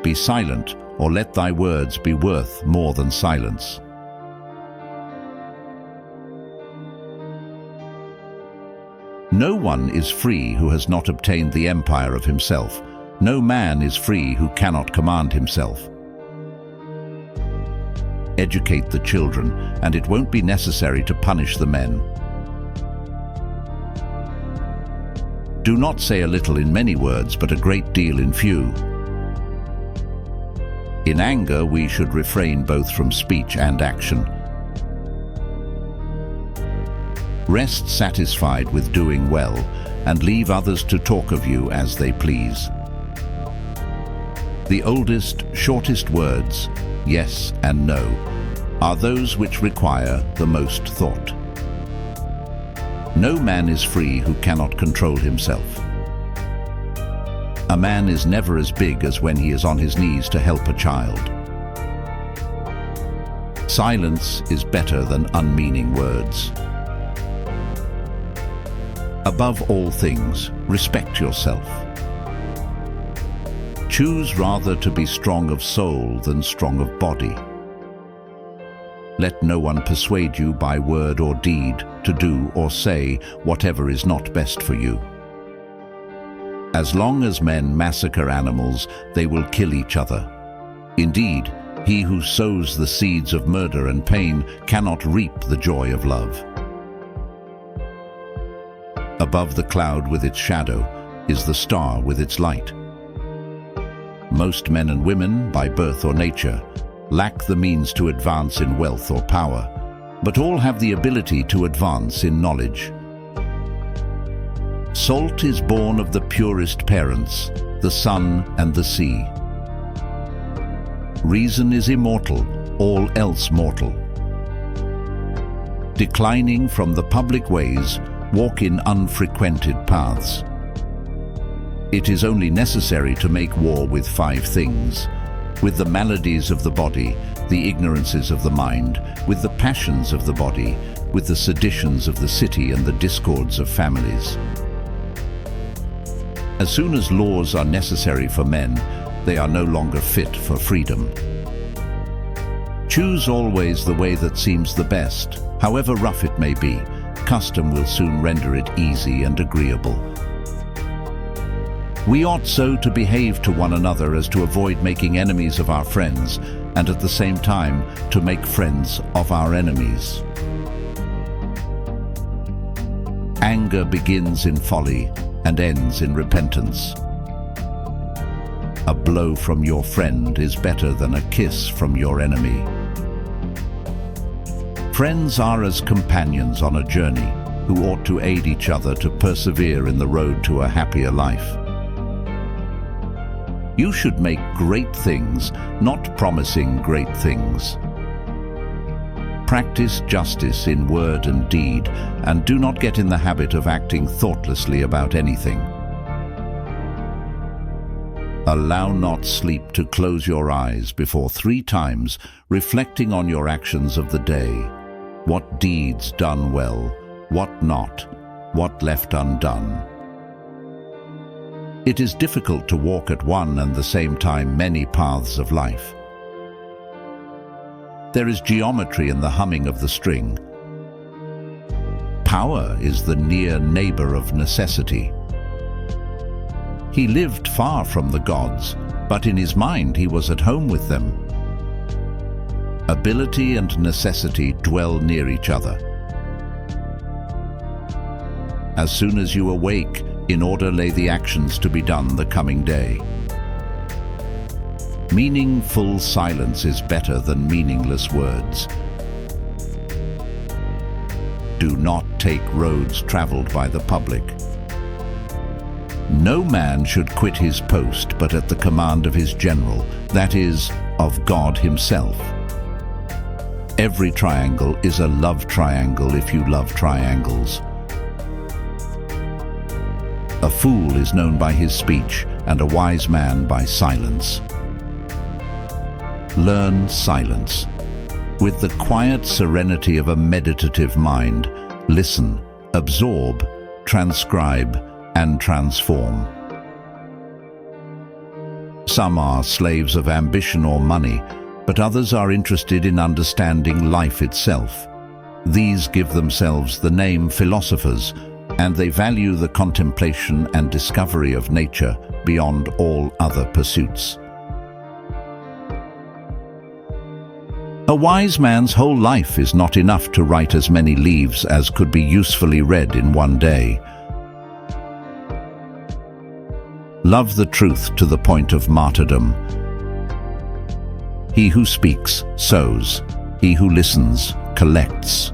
Be silent, or let thy words be worth more than silence. No one is free who has not obtained the empire of himself. No man is free who cannot command himself. Educate the children, and it won't be necessary to punish the men. Do not say a little in many words, but a great deal in few. In anger, we should refrain both from speech and action. Rest satisfied with doing well, and leave others to talk of you as they please. The oldest, shortest words, yes and no, are those which require the most thought. No man is free who cannot control himself. A man is never as big as when he is on his knees to help a child. Silence is better than unmeaning words. Above all things, respect yourself. Choose rather to be strong of soul than strong of body. Let no one persuade you by word or deed to do or say whatever is not best for you. As long as men massacre animals, they will kill each other. Indeed, he who sows the seeds of murder and pain cannot reap the joy of love. Above the cloud with its shadow is the star with its light. Most men and women, by birth or nature, lack the means to advance in wealth or power, but all have the ability to advance in knowledge. Salt is born of the purest parents, the sun and the sea. Reason is immortal, all else mortal. Declining from the public ways, walk in unfrequented paths. It is only necessary to make war with 5 things: with the maladies of the body, the ignorances of the mind, with the passions of the body, with the seditions of the city and the discords of families. As soon as laws are necessary for men, they are no longer fit for freedom. Choose always the way that seems the best, however rough it may be. Custom will soon render it easy and agreeable. We ought so to behave to one another as to avoid making enemies of our friends, and at the same time to make friends of our enemies. Anger begins in folly and ends in repentance. A blow from your friend is better than a kiss from your enemy. Friends are as companions on a journey, who ought to aid each other to persevere in the road to a happier life. You should make great things, not promising great things. Practice justice in word and deed, and do not get in the habit of acting thoughtlessly about anything. Allow not sleep to close your eyes before 3 times, reflecting on your actions of the day. What deeds done well, what not, what left undone. It is difficult to walk at one and the same time many paths of life. There is geometry in the humming of the string. Power is the near neighbor of necessity. He lived far from the gods, but in his mind he was at home with them. Ability and necessity dwell near each other. As soon as you awake, in order lay the actions to be done the coming day. Meaningful silence is better than meaningless words. Do not take roads traveled by the public. No man should quit his post but at the command of his general, that is, of God himself. Every triangle is a love triangle if you love triangles. A fool is known by his speech, and a wise man by silence. Learn silence. With the quiet serenity of a meditative mind, listen, absorb, transcribe, and transform. Some are slaves of ambition or money, but others are interested in understanding life itself. These give themselves the name philosophers, and they value the contemplation and discovery of nature beyond all other pursuits. A wise man's whole life is not enough to write as many leaves as could be usefully read in one day. Love the truth to the point of martyrdom. He who speaks, sows. He who listens, collects.